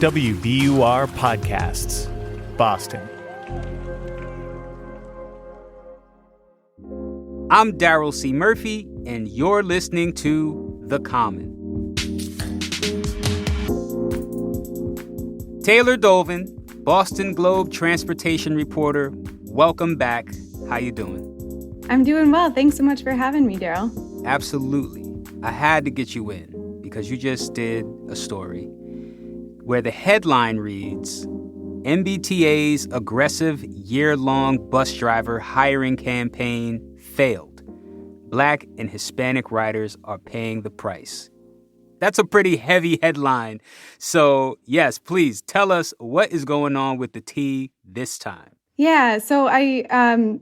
WBUR Podcasts, Boston. I'm Daryl C. Murphy, and you're listening to The Common. Taylor Dolven, Boston Globe transportation reporter, welcome back. How you doing? I'm doing well. Thanks so much for having me, Daryl. Absolutely. I had to get you in because you just did a story where the headline reads, MBTA's aggressive year-long bus driver hiring campaign failed. Black and Hispanic riders are paying the price. That's a pretty heavy headline. So, yes, please tell us what is going on with the T this time. Yeah, so I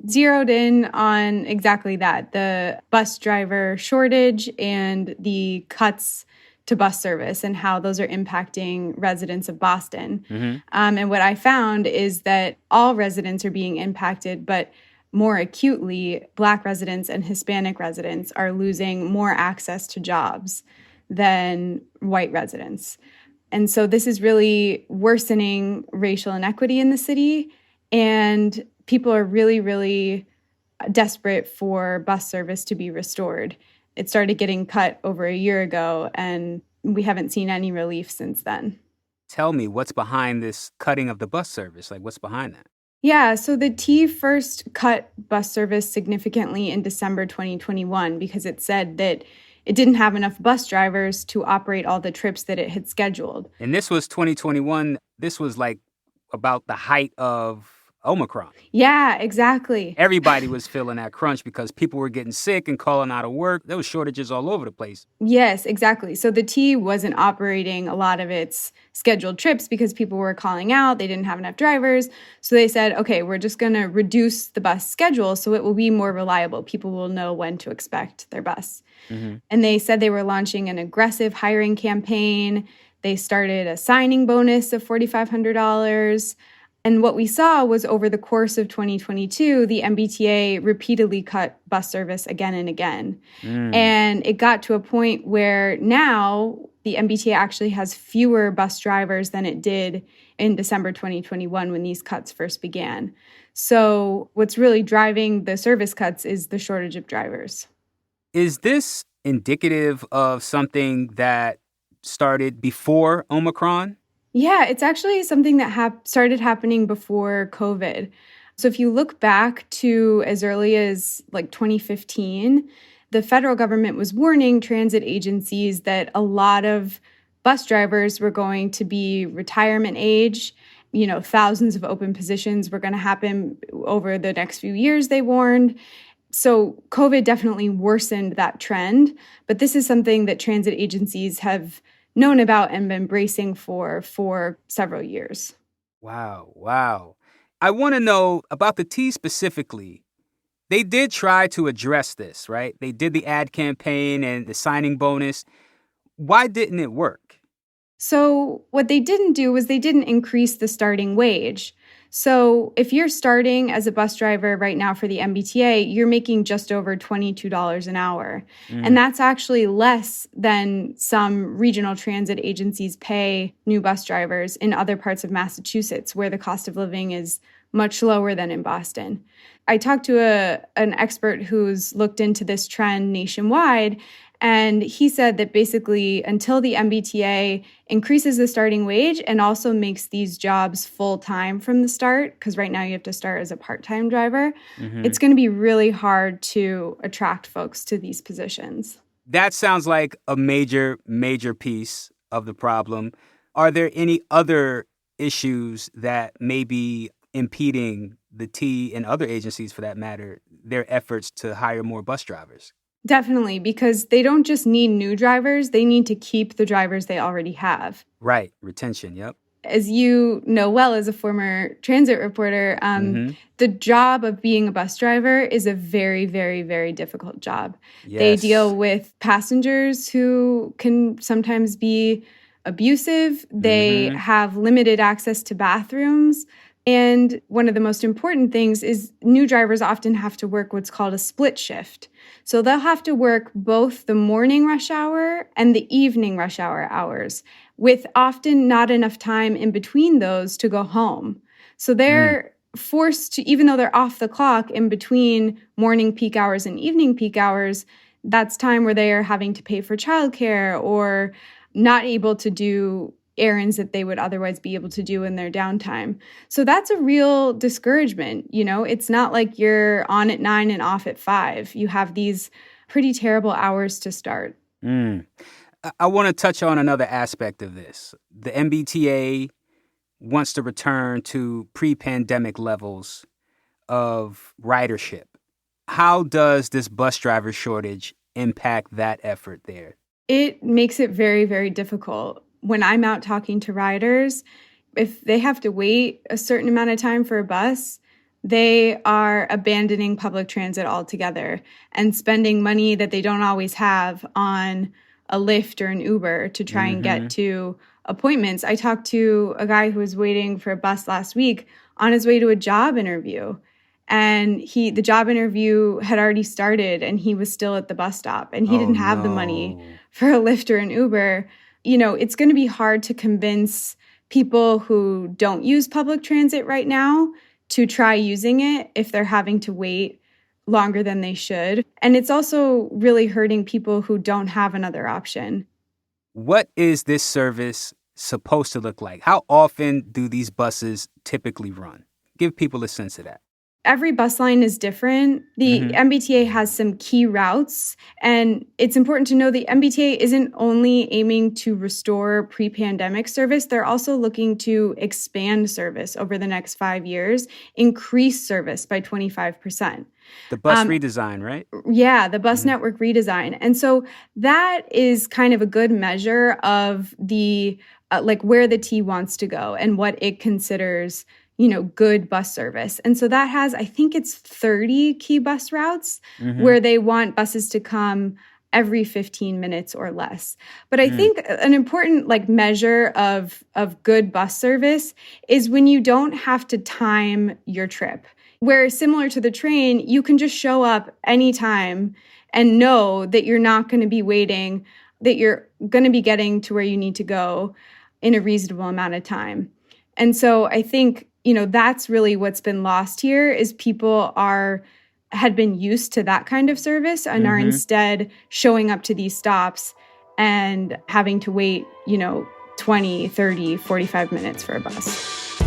zeroed in on exactly that, the bus driver shortage and the cuts to bus service and how those are impacting residents of Boston. And what I found is that all residents are being impacted, but more acutely, Black residents and Hispanic residents are losing more access to jobs than white residents. And so this is really worsening racial inequity in the city, and people are really, really desperate for bus service to be restored. It started getting cut over a year ago, and we haven't seen any relief since then. Tell me, what's behind this cutting of the bus service? Like, what's behind that? Yeah, so the T first cut bus service significantly in December 2021 because it said that it didn't have enough bus drivers to operate all the trips that it had scheduled. And this was 2021. This was like about the height of Omicron. Yeah, exactly. Everybody was feeling that crunch because people were getting sick and calling out of work. There was shortages all over the place. Yes, exactly. So the T wasn't operating a lot of its scheduled trips because people were calling out. They didn't have enough drivers. So they said, okay, we're just going to reduce the bus schedule so it will be more reliable. People will know when to expect their bus. And they said they were launching an aggressive hiring campaign. They started a signing bonus of $4,500. And what we saw was over the course of 2022, the MBTA repeatedly cut bus service again and again. And it got to a point where now the MBTA actually has fewer bus drivers than it did in December 2021 when these cuts first began. So what's really driving the service cuts is the shortage of drivers. Is this indicative of something that started before Omicron? Yeah, it's actually something that started happening before COVID. So if you look back to as early as like 2015, the federal government was warning transit agencies that a lot of bus drivers were going to be retirement age. You know, thousands of open positions were going to happen over the next few years, they warned. So COVID definitely worsened that trend. But this is something that transit agencies have known about and been bracing for several years. Wow. I want to know about the T specifically. They did try to address this, right? They did the ad campaign and the signing bonus. Why didn't it work? So what they didn't do was they didn't increase the starting wage. So if you're starting as a bus driver right now for the MBTA, you're making just over $22 an hour. And that's actually less than some regional transit agencies pay new bus drivers in other parts of Massachusetts, where the cost of living is much lower than in Boston. I talked to an expert who's looked into this trend nationwide, and he said that basically until the MBTA increases the starting wage and also makes these jobs full-time from the start, because right now you have to start as a part-time driver, it's going to be really hard to attract folks to these positions. That sounds like a major piece of the problem. Are there any other issues that may be impeding the T and other agencies, for that matter, their efforts to hire more bus drivers? Definitely, because they don't just need new drivers, they need to keep the drivers they already have. Right. Retention. Yep. As you know well as a former transit reporter, the job of being a bus driver is a very, very, very difficult job. Yes. They deal with passengers who can sometimes be abusive. They have limited access to bathrooms. And one of the most important things is new drivers often have to work what's called a split shift. So they'll have to work both the morning rush hour and the evening rush hour hours, with often not enough time in between those to go home. So they're forced to, even though they're off the clock in between morning peak hours and evening peak hours, that's time where they are having to pay for childcare or not able to do errands that they would otherwise be able to do in their downtime. So that's a real discouragement. It's not like you're on at 9 and off at 5. You have these pretty terrible hours to start. I want to touch on another aspect of this. The MBTA wants to return to pre-pandemic levels of ridership. How does this bus driver shortage impact that effort there? It makes it very, very difficult. When I'm out talking to riders, if they have to wait a certain amount of time for a bus, they are abandoning public transit altogether and spending money that they don't always have on a Lyft or an Uber to try and get to appointments. I talked to a guy who was waiting for a bus last week on his way to a job interview. And the job interview had already started and he was still at the bus stop and he didn't have the money for a Lyft or an Uber. It's going to be hard to convince people who don't use public transit right now to try using it if they're having to wait longer than they should. And it's also really hurting people who don't have another option. What is this service supposed to look like? How often do these buses typically run? Give people a sense of that. Every bus line is different. The MBTA has some key routes, and it's important to know the MBTA isn't only aiming to restore pre-pandemic service, they're also looking to expand service over the next 5 years, increase service by 25%. The bus redesign, right? Yeah, the bus network redesign. And so that is kind of a good measure of the where the T wants to go and what it considers good bus service. And so that has, I think it's 30 key bus routes where they want buses to come every 15 minutes or less. But I think an important measure of good bus service is when you don't have to time your trip. Where similar to the train, you can just show up anytime and know that you're not going to be waiting, that you're going to be getting to where you need to go in a reasonable amount of time. And so I think that's really what's been lost here is people had been used to that kind of service and are instead showing up to these stops and having to wait, 20, 30, 45 minutes for a bus.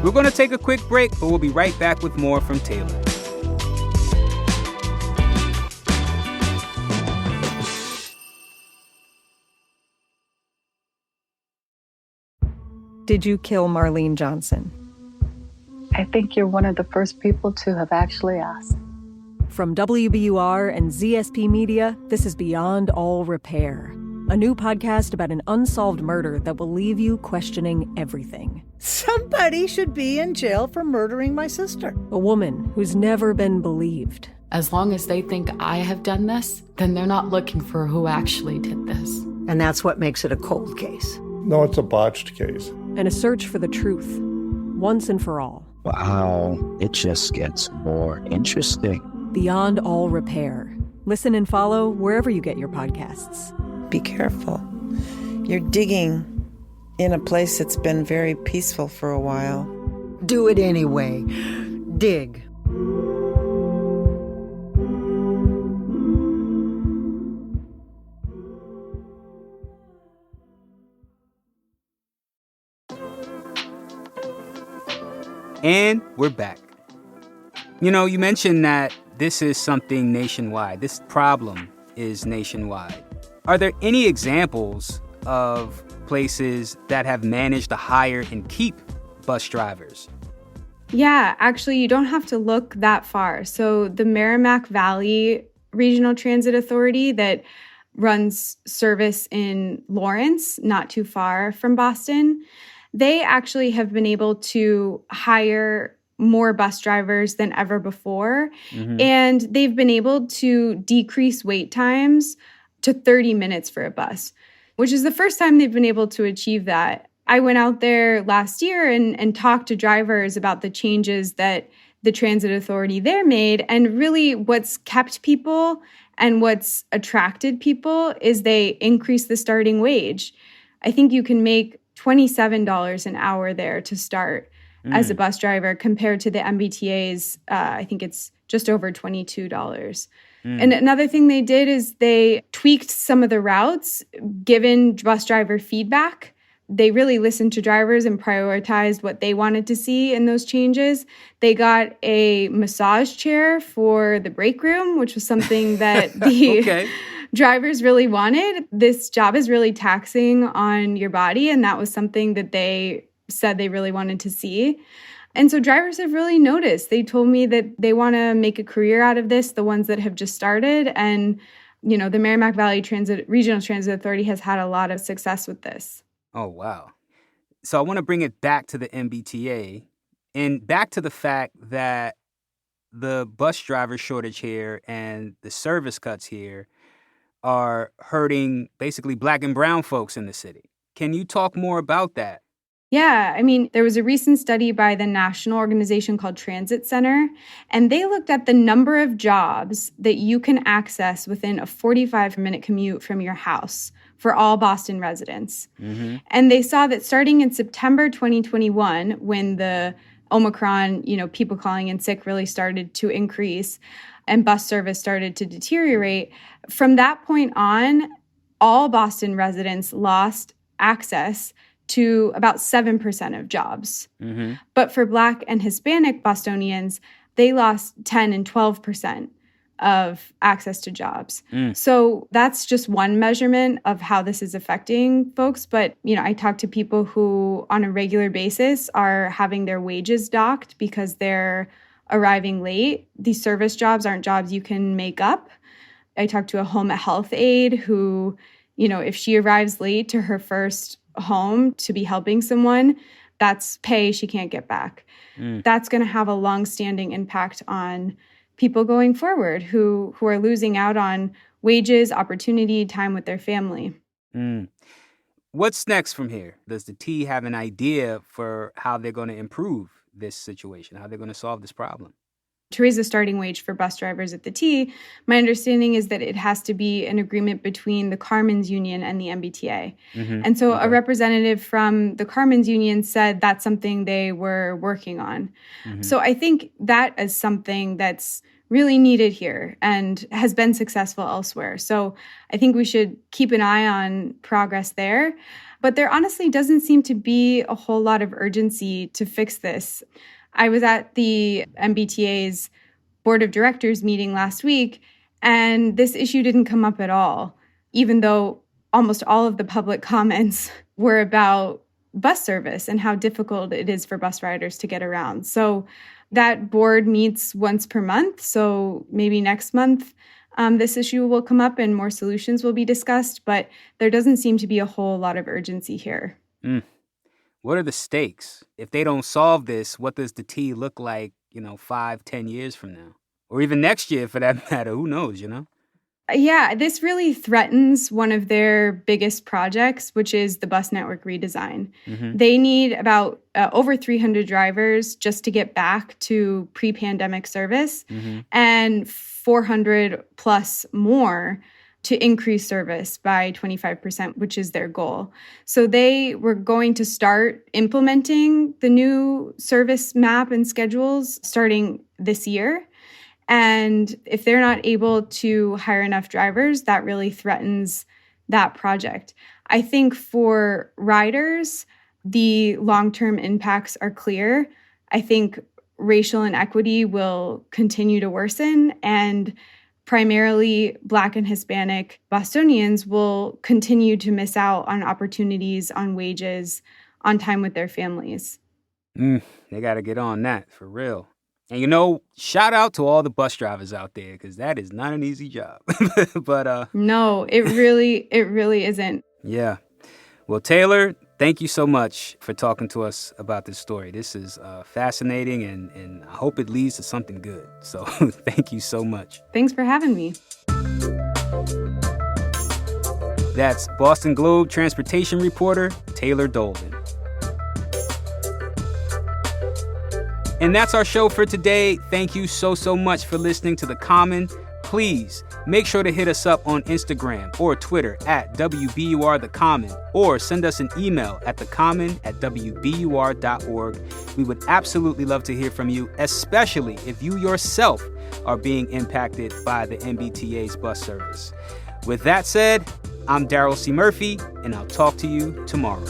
We're going to take a quick break, but we'll be right back with more from Taylor. Did you kill Marlene Johnson? I think you're one of the first people to have actually asked. From WBUR and ZSP Media, this is Beyond All Repair, a new podcast about an unsolved murder that will leave you questioning everything. Somebody should be in jail for murdering my sister. A woman who's never been believed. As long as they think I have done this, then they're not looking for who actually did this. And that's what makes it a cold case. No, it's a botched case. And a search for the truth, once and for all. Wow, it just gets more interesting. Beyond All Repair. Listen and follow wherever you get your podcasts. Be careful. You're digging in a place that's been very peaceful for a while. Do it anyway. Dig. And we're back. You mentioned that this is something nationwide. This problem is nationwide. Are there any examples of places that have managed to hire and keep bus drivers? Yeah, actually, you don't have to look that far. So the Merrimack Valley Regional Transit Authority that runs service in Lawrence, not too far from Boston, they actually have been able to hire more bus drivers than ever before. And they've been able to decrease wait times to 30 minutes for a bus, which is the first time they've been able to achieve that. I went out there last year and talked to drivers about the changes that the transit authority there made. And really what's kept people And what's attracted people is they increase the starting wage. I think you can make $27 an hour there to start as a bus driver compared to the MBTA's, I think it's just over $22. And another thing they did is they tweaked some of the routes, given bus driver feedback. They really listened to drivers and prioritized what they wanted to see in those changes. They got a massage chair for the break room, which was something that the drivers really wanted. This job is really taxing on your body, and that was something that they said they really wanted to see. And so drivers have really noticed. They told me that they want to make a career out of this, the ones that have just started. And, you know, the Merrimack Valley Regional Transit Authority has had a lot of success with this. Oh, wow. So I want to bring it back to the MBTA and back to the fact that the bus driver shortage here and the service cuts here are hurting basically Black and brown folks in the city. Can you talk more about that? Yeah, I mean, there was a recent study by the national organization called Transit Center, and they looked at the number of jobs that you can access within a 45-minute commute from your house for all Boston residents. And they saw that starting in September 2021, when the Omicron, people calling in sick really started to increase and bus service started to deteriorate, from that point on, all Boston residents lost access to about 7% of jobs. But for Black and Hispanic Bostonians, they lost 10 and 12% of access to jobs. So that's just one measurement of how this is affecting folks. But, I talk to people who on a regular basis are having their wages docked because they're arriving late. These service jobs aren't jobs you can make up. I talked to a home health aide who, if she arrives late to her first home to be helping someone, that's pay she can't get back. That's going to have a long-standing impact on people going forward who are losing out on wages, opportunity, time with their family. What's next from here? Does the T have an idea for how they're going to improve this situation, how they're going to solve this problem? To raise the starting wage for bus drivers at the T, my understanding is that it has to be an agreement between the Carmen's Union and the MBTA. And so a representative from the Carmen's Union said that's something they were working on. So I think that is something that's really needed here and has been successful elsewhere. So I think we should keep an eye on progress there. But there honestly doesn't seem to be a whole lot of urgency to fix this. I was at the MBTA's board of directors meeting last week, and this issue didn't come up at all, even though almost all of the public comments were about bus service and how difficult it is for bus riders to get around. So that board meets once per month. So maybe next month, this issue will come up and more solutions will be discussed, but there doesn't seem to be a whole lot of urgency here. What are the stakes? If they don't solve this, what does the T look like, 5-10 years from now? Or even next year, for that matter. Who knows, Yeah, this really threatens one of their biggest projects, which is the bus network redesign. They need about over 300 drivers just to get back to pre-pandemic service and 400 plus more to increase service by 25%, which is their goal. So they were going to start implementing the new service map and schedules starting this year. And if they're not able to hire enough drivers, that really threatens that project. I think for riders, the long-term impacts are clear. I think racial inequity will continue to worsen, and primarily Black and Hispanic Bostonians will continue to miss out on opportunities, on wages, on time with their families. They got to get on that, for real. And, shout out to all the bus drivers out there, because that is not an easy job. But no, it really isn't. Yeah. Well, Taylor, thank you so much for talking to us about this story. This is fascinating, and I hope it leads to something good. So thank you so much. Thanks for having me. That's Boston Globe transportation reporter Taylor Dolven. And that's our show for today. Thank you so much for listening to The Common. Please Make sure to hit us up on Instagram or Twitter at WBUR-The-Common, or send us an email at thecommon@wbur.org. We would absolutely love to hear from you, especially if you yourself are being impacted by the MBTA's bus service. With that said, I'm Daryl C. Murphy, and I'll talk to you tomorrow.